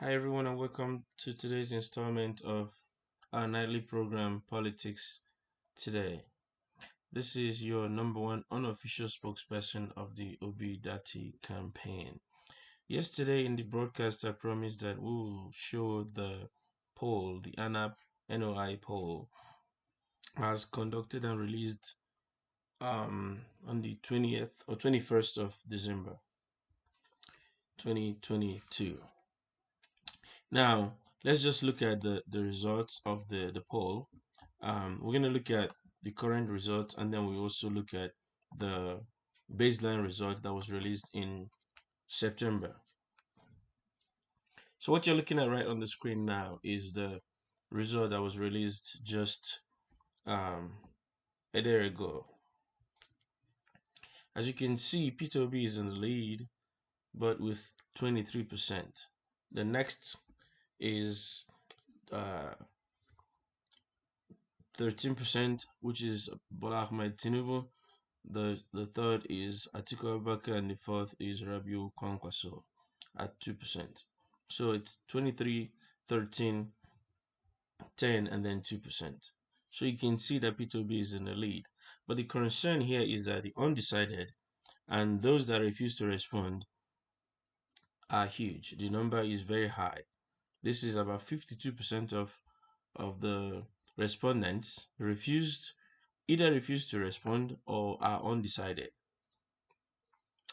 Hi, everyone, and welcome to today's installment of our nightly program, Politics Today. This is your number one unofficial spokesperson of the Obidati campaign. Yesterday in the broadcast, I promised that we will show the poll, the ANAP NOI poll, as conducted and released on the 20th or 21st of December 2022. Now, let's just look at the results of the poll. We're going to look at the current results, and then we also look at the baseline result that was released in September. So what you're looking at right on the screen now is the result that was released just a day ago. As you can see, P2B is in the lead, but with 23%. The next is 13%, which is Bola Ahmed Tinubu. The third is Atiku Abubakar, and the fourth is Rabiu Kwankwaso at 2%. So it's 23, 13, 10, and then 2%. So you can see that P2B is in the lead. But the concern here is that the undecided and those that refuse to respond are huge. The number is very high. This is about 52% of the respondents either refused to respond or are undecided.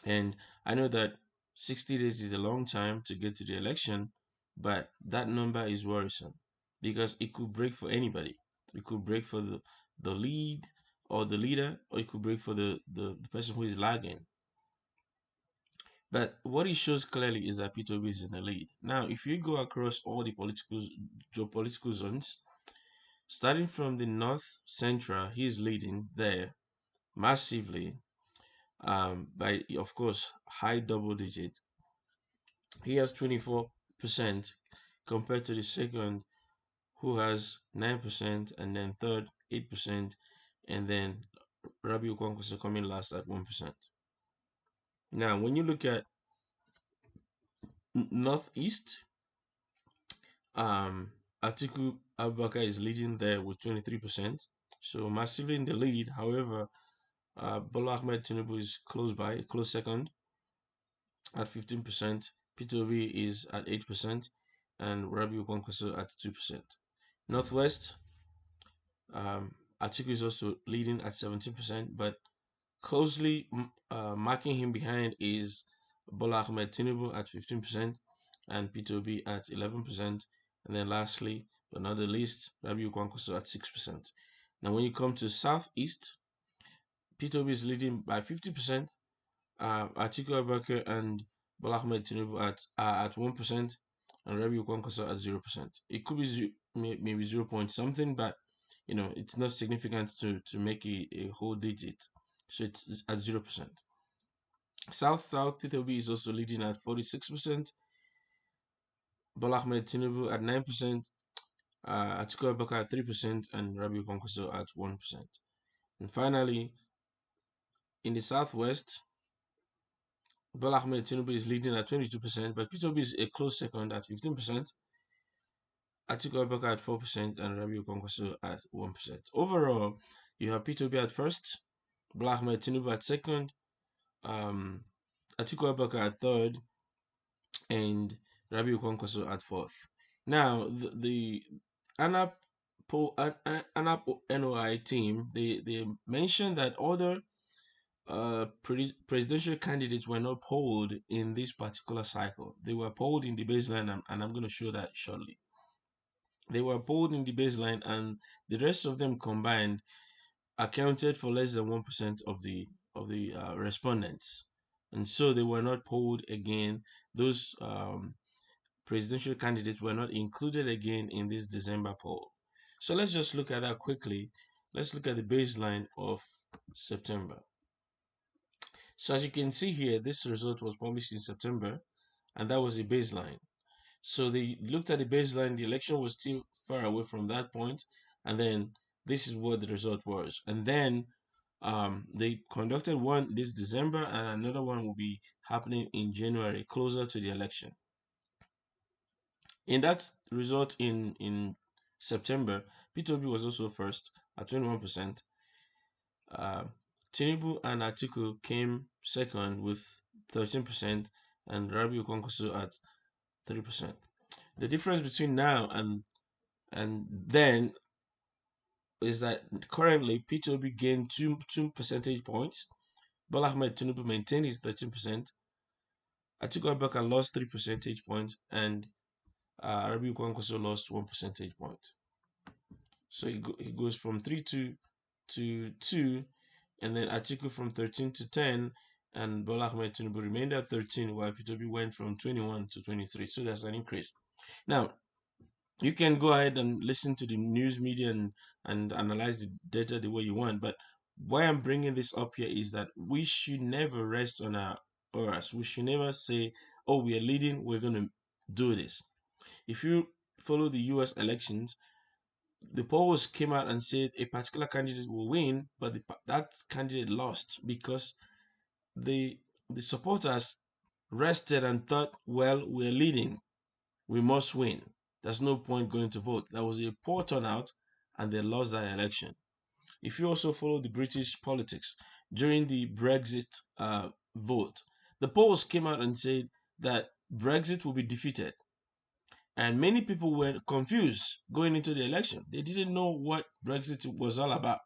And I know that 60 days is a long time to get to the election, but that number is worrisome because it could break for anybody. It could break for the lead or the leader, or it could break for the person who is lagging. But what it shows clearly is that Peter Obi is in the lead. Now, if you go across all the geopolitical zones, starting from the north central, he is leading there massively, by, of course, high double digit. He has 24% compared to the second, who has 9%, and then third 8%, and then Rabiu Kwankwaso coming last at 1%. Now, when you look at northeast, Atiku Abubakar is leading there with 23%, so massively in the lead. However, Bola Ahmed Tinubu is close by, close second at 15%. P2B is at 8%, and Rabiu Kwankwaso at 2%. Northwest, Atiku is also leading at 17%, but closely marking him behind is Bola Ahmed Tinubu at 15% and P2B at 11%. And then lastly, but not the least, Rabiu Kwankwaso at 6%. Now, when you come to Southeast, P2B is leading by 50%. Atiku Abubakar and Bola Ahmed Tinubu at 1%, and Rabiu Kwankwaso at 0%. It could be maybe 0 point something, but it's not significant to make a whole digit. So it's at 0%. South P2B is also leading at 46%. Bola Ahmed Tinubu at 9%. Atiku Abubakar at 3%, and Rabiu Kwankwaso at 1%. And finally, in the Southwest, Bola Ahmed Tinubu is leading at 22%, but P2B is a close second at 15%. Atiku Abubakar at 4%, and Rabiu Kwankwaso at 1%. Overall, you have P2B at first, Bola Ahmed Tinubu at second, Atiku Abubakar at third, and Rabiu Kwankwaso at fourth. Now, the ANAP NOI team, they mentioned that other presidential candidates were not polled in this particular cycle. They were polled in the baseline, and I'm going to show that shortly. They were polled in the baseline, and the rest of them combined accounted for less than 1% of the respondents, and so they were not polled again. Those presidential candidates were not included again in this December poll. So let's just look at that quickly. Let's look at the baseline of September. So as you can see here, this result was published in September, and that was a baseline. So they looked at the baseline, the election was still far away from that point, and then this is what the result was. And then they conducted one this December, and another one will be happening in January, closer to the election. In that result in September, P2B was also first at 21%. Uh, Tinubu and Atiku came second with 13%, and Rabiu Kwankwaso at 3%. The difference between now and then is that currently P2B gained two percentage points. Bola Ahmed Tinubu maintained his 13%. Atiku Abubakar lost 3 percentage points, and Rabiu Kwankwaso lost 1 percentage point. So he goes from to 2, and then Atiku from 13 to 10, and Bola Ahmed Tinubu remained at 13, while P2B went from 21 to 23. So that's an increase. Now, you can go ahead and listen to the news media and analyze the data the way you want, but why I'm bringing this up here is that we should never rest on our laurels. We should never say, oh, we are leading, we're going to do this. If you follow the US elections, the polls came out and said a particular candidate will win, but that candidate lost because the supporters rested and thought, well, we're leading, we must win. There's no point going to vote. There was a poor turnout, and they lost that election. If you also follow the British politics during the Brexit vote, the polls came out and said that Brexit will be defeated. And many people were confused going into the election. They didn't know what Brexit was all about.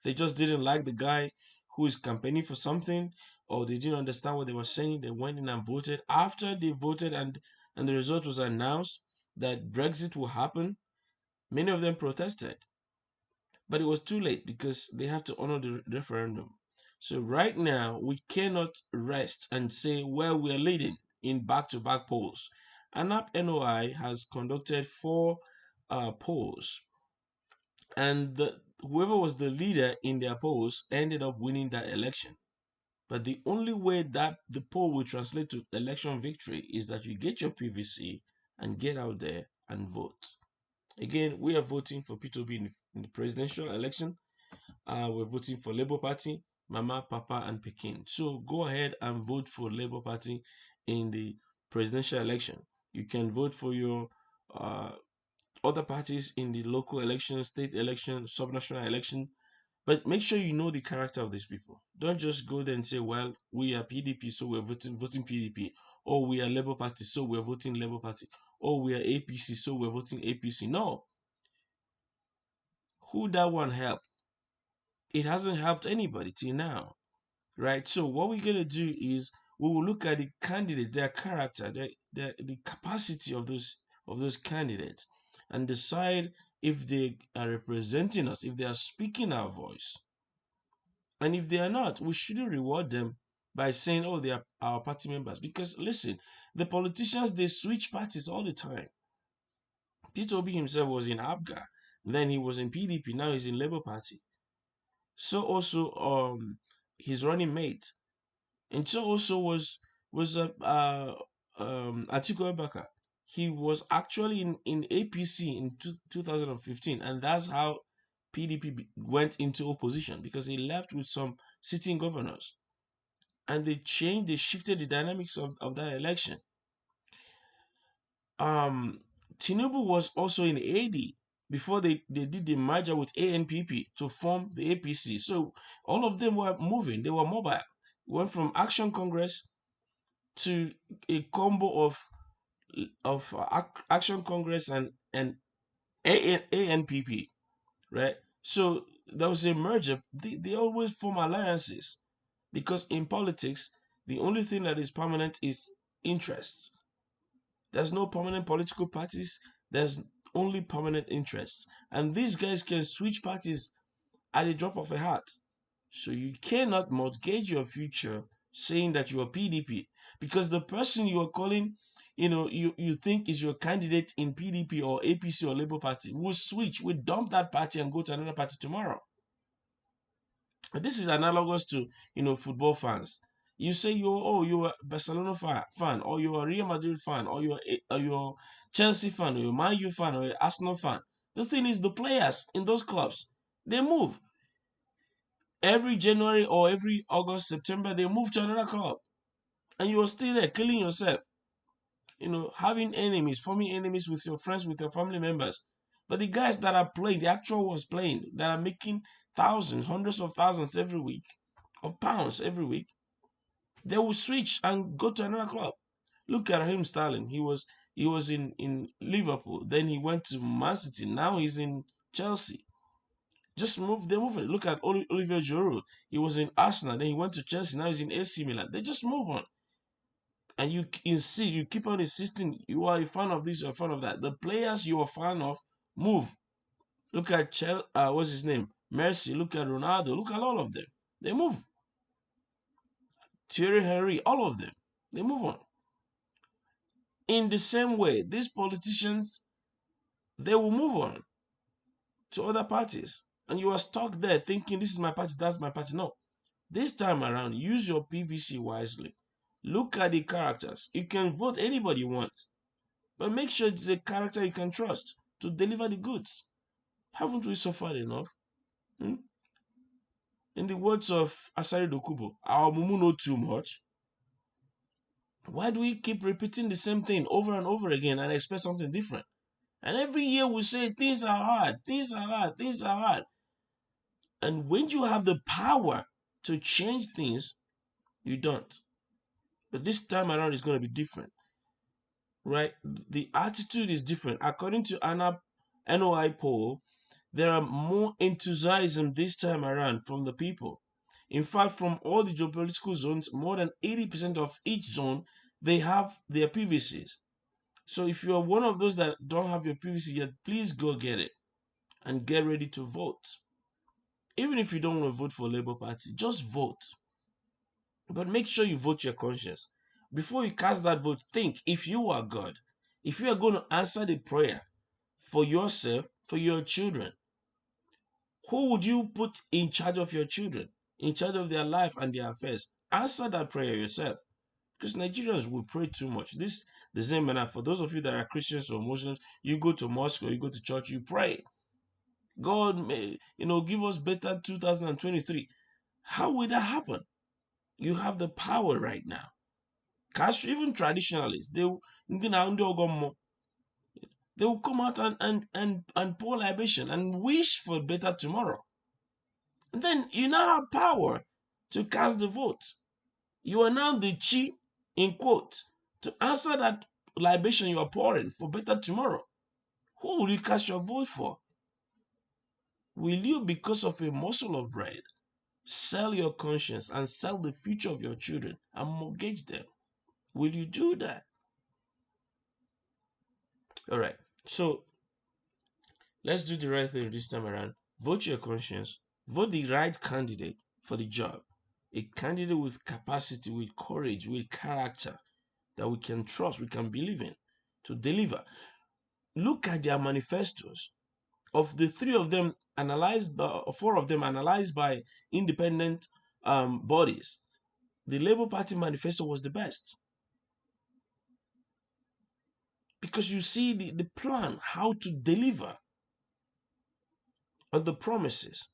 They just didn't like the guy who is campaigning for something, or they didn't understand what they were saying. They went in and voted. After they voted and the result was announced that Brexit will happen, many of them protested. But it was too late because they have to honor the referendum. So right now, we cannot rest and say, well, we are leading in back-to-back polls. ANAP NOI has conducted 4 polls, and whoever was the leader in their polls ended up winning that election. But the only way that the poll will translate to election victory is that you get your PVC and get out there and vote. Again, we are voting for P2B in the presidential election. We're voting for Labour Party, Mama, Papa, and Pikin. So go ahead and vote for Labour Party in the presidential election. You can vote for your other parties in the local election, state election, subnational election. But make sure you know the character of these people. Don't just go there and say, well, we are PDP, so we're voting PDP. Or we are Labour Party, so we're voting Labour Party. Or we are APC, so we're voting APC. No. Who that one help? It hasn't helped anybody till now, right? So what we're going to do is we will look at the candidates, their character, the capacity of those candidates, and decide if they are representing us, if they are speaking our voice. And if they are not, we shouldn't reward them by saying, oh, they are our party members. Because listen, the politicians, they switch parties all the time. Tito B himself was in ABGA, then he was in PDP, now he's in Labour Party. So also his running mate, and so also was Atiku Abubakar. He was actually in APC in 2015, and that's how PDP went into opposition, because he left with some sitting governors, and they shifted the dynamics of that election. Tinubu was also in AD before they did the merger with ANPP to form the APC. So all of them were moving, they were mobile. Went from Action Congress to a combo of Action Congress and ANPP, right? So there was a merger. They always form alliances, because in politics, the only thing that is permanent is interest. There's no permanent political parties. There's only permanent interests. And these guys can switch parties at a drop of a hat. So you cannot mortgage your future saying that you are PDP, because the person you are calling, you think is your candidate in PDP or APC or Labour Party will switch, will dump that party and go to another party tomorrow. This is analogous to football fans. You say you're a Barcelona fan, or you're a Real Madrid fan, or you're Chelsea fan, or you're Man U fan, or you're Arsenal fan. The thing is, the players in those clubs, they move every January or every August, September. They move to another club, and you're still there killing yourself. having enemies, forming enemies with your friends, with your family members. But the guys that are playing, the actual ones playing, that are making thousands, hundreds of thousands every week, of pounds every week, they will switch and go to another club. Look at him, Sterling. He was in Liverpool. Then he went to Man City. Now he's in Chelsea. Just move. They move it. Look at Olivier Giroud. He was in Arsenal. Then he went to Chelsea. Now he's in AC Milan. They just move on. And you insist. You keep on insisting. You are a fan of this. You're a fan of that. The players you are a fan of move. Look at what's his name? Messi. Look at Ronaldo. Look at all of them. They move. Thierry Henry. All of them. They move on. In the same way, these politicians, they will move on to other parties. And you are stuck there thinking, this is my party, that's my party. No. This time around, use your PVC wisely. Look at the characters. You can vote anybody you want, but make sure it's a character you can trust to deliver the goods. Haven't we suffered enough? Hmm? In the words of Asari Dokubo, our mumu know too much. Why do we keep repeating the same thing over and over again and expect something different? And every year we say things are hard, things are hard, things are hard. And when you have the power to change things, you don't. But this time around, it's going to be different, right? The attitude is different. According to ANAP NOI Poll, there are more enthusiasm this time around from the people. In fact, from all the geopolitical zones, more than 80% of each zone, they have their PVCs. So if you are one of those that don't have your PVC yet, please go get it and get ready to vote. Even if you don't want to vote for Labour Party, just vote. But make sure you vote your conscience. Before you cast that vote, think, if you are God, if you are going to answer the prayer for yourself, for your children, who would you put in charge of your children, in charge of their life and their affairs? Answer that prayer yourself. Because Nigerians will pray too much. This the same manner. For those of you that are Christians or Muslims, you go to mosque or you go to church, you pray. God may, give us better 2023. How will that happen? You have the power right now. Even traditionalists, they will come out and pour libation and wish for a better tomorrow. And then you now have power to cast the vote. You are now the chi, in quote, to answer that libation you are pouring for better tomorrow. Who will you cast your vote for? Will you, because of a morsel of bread, sell your conscience and sell the future of your children and mortgage them? Will you do that? All right. So let's do the right thing this time around. Vote your conscience. Vote the right candidate for the job. A candidate with capacity, with courage, with character that we can trust, we can believe in to deliver. Look at their manifestos. Of the three of them analyzed, four of them analyzed by independent bodies, the Labour Party manifesto was the best. Because you see the plan, how to deliver on the promises.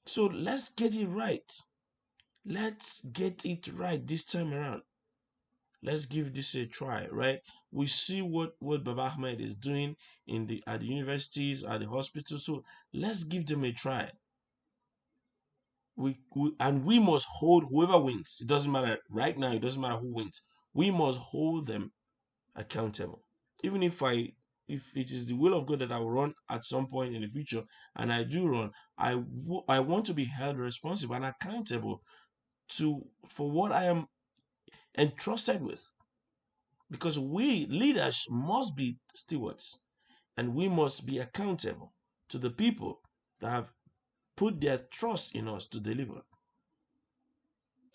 So let's get it right. Let's get it right this time around. Let's give this a try, right? We see what Baba Ahmed is doing at the universities, at the hospitals. So let's give them a try. We must hold whoever wins. It doesn't matter right now. It doesn't matter who wins. We must hold them accountable. Even if it is the will of God that I will run at some point in the future, and I do run, I want to be held responsible and accountable for what I am entrusted with. Because we leaders must be stewards, and we must be accountable to the people that have put their trust in us to deliver.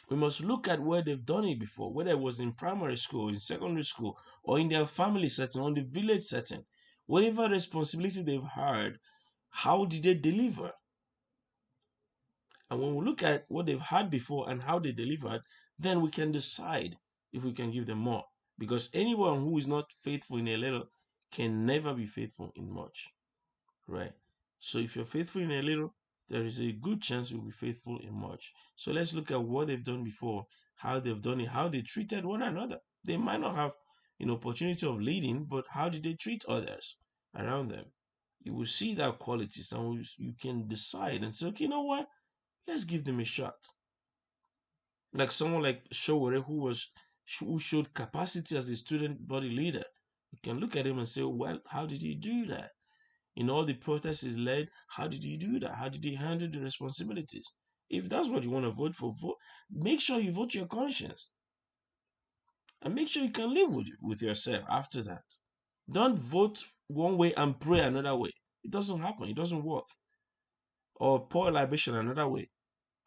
We must look at where they've done it before, whether it was in primary school, in secondary school, or in their family setting, or in the village setting. Whatever responsibility they've had, how did they deliver? And when we look at what they've had before and how they delivered, then we can decide if we can give them more. Because anyone who is not faithful in a little can never be faithful in much, right? So if you're faithful in a little, there is a good chance you'll be faithful in much. So let's look at what they've done before how they've done it, how they treated one another. They might not have an opportunity of leading, but how did they treat others around them? You will see that qualities, and you can decide and say, okay, you know what? Let's give them a shot. Like someone like Showore, who showed capacity as a student body leader. You can look at him and say, well, how did he do that? In all the protests he led, how did he do that? How did he handle the responsibilities? If that's what you want to vote for, vote. Make sure you vote your conscience, and make sure you can live with yourself after that. Don't vote one way and pray another way. It doesn't happen. It doesn't work. Or pour libation another way.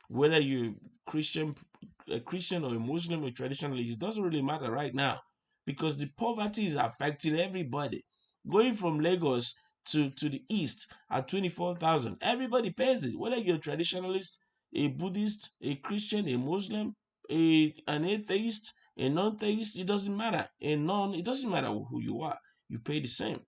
Whether you Christian, a Christian or a Muslim or a traditionalist, it doesn't really matter right now, because the poverty is affecting everybody. Going from Lagos to the east at 24,000, everybody pays it. Whether you're a traditionalist, a Buddhist, a Christian, a Muslim, an atheist, a non-theist, it doesn't matter. It doesn't matter who you are. You pay the same.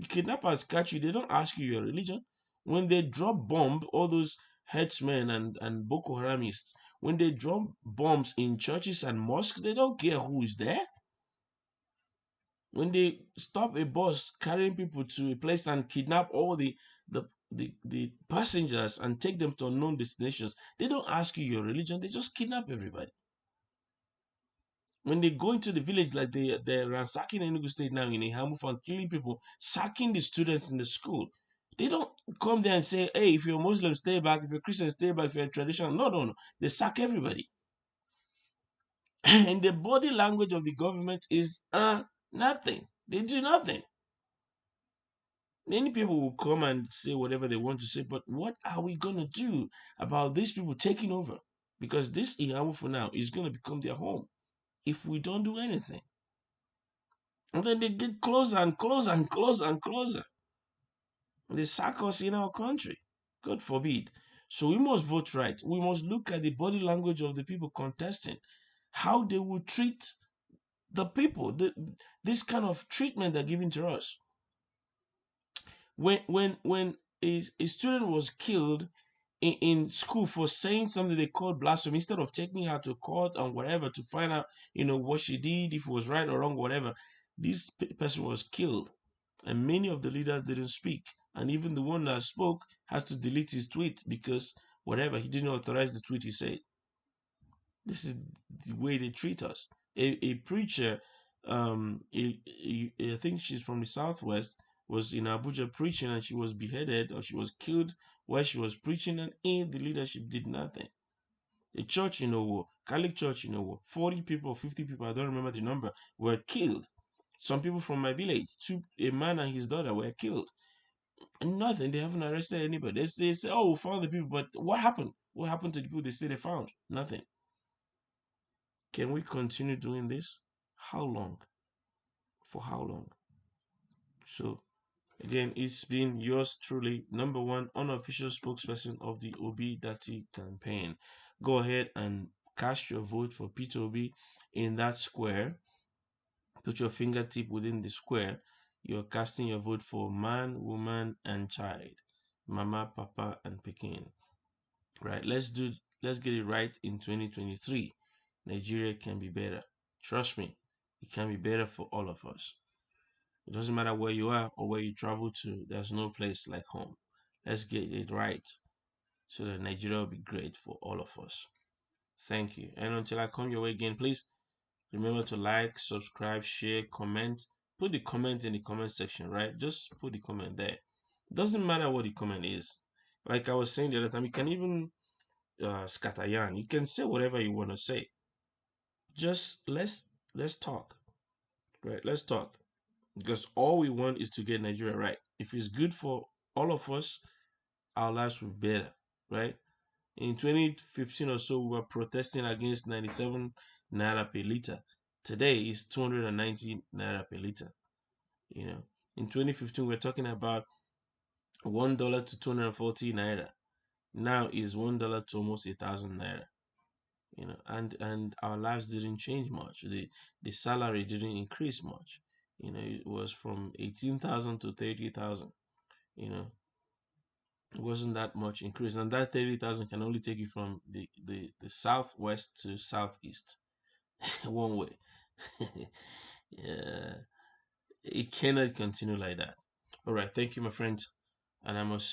Kidnappers catch you, they don't ask you your religion. When they drop bomb, all those headsmen and Boko Haramists, when they drop bombs in churches and mosques, they don't care who is there. When they stop a bus carrying people to a place and kidnap all the passengers and take them to unknown destinations, they don't ask you your religion, they just kidnap everybody. When they go into the village, like they're ransacking Enugu State now in a Hamufa and killing people, sacking the students in the school. They don't come there and say, hey, if you're Muslim, stay back. If you're Christian, stay back. If you're traditional, no, no, no. They sack everybody. And the body language of the government is nothing. They do nothing. Many people will come and say whatever they want to say, but what are we going to do about these people taking over? Because this Ihamu for now is going to become their home if we don't do anything. And then they get closer and closer and closer and closer. They sack us in our country. God forbid. So we must vote right. We must look at the body language of the people contesting, how they will treat the people, this kind of treatment they're giving to us. When a student was killed in school for saying something they called blasphemy, instead of taking her to court and whatever to find out, what she did, if it was right or wrong, whatever, this person was killed. And many of the leaders didn't speak. And even the one that spoke has to delete his tweet because whatever, he didn't authorize the tweet he said. This is the way they treat us. A preacher, I think she's from the southwest, was in Abuja preaching, and she was beheaded or she was killed while she was preaching, and the leadership did nothing. A church in Owo, Catholic church in Owo, 40 people, 50 people, I don't remember the number, were killed. Some people from my village, a man and his daughter were killed. And nothing, they haven't arrested anybody. They say, oh, we found the people, but what happened? What happened to the people they say they found? Nothing. Can we continue doing this? How long? For how long? So, again, it's been yours truly, number one unofficial spokesperson of the Obi Dati campaign. Go ahead and cast your vote for Peter Obi in that square. Put your fingertip within the square. You're casting your vote for man, woman, and child. Mama, papa, and Pikin. Right? Let's get it right in 2023. Nigeria can be better. Trust me, it can be better for all of us. It doesn't matter where you are or where you travel to, there's no place like home. Let's get it right so that Nigeria will be great for all of us. Thank you. And until I come your way again, please remember to like, subscribe, share, comment. Put the comment in the comment section, right? Just put the comment there. It doesn't matter what the comment is. Like I was saying the other time, you can even scatter yarn. You can say whatever you want to say. Just let's talk, right? Let's talk, because all we want is to get Nigeria right. If it's good for all of us, our lives will be better, right? In 2015 or so, we were protesting against 97 naira per liter. Today is 290 naira per liter. In 2015, we're talking about $1 to 240 naira. Now is $1 to almost 1,000 naira. And our lives didn't change much. The salary didn't increase much. It was from 18,000 to 30,000. It wasn't that much increase, and that 30,000 can only take you from the southwest to southeast one way. Yeah, it cannot continue like that. All right, thank you, my friends, and I must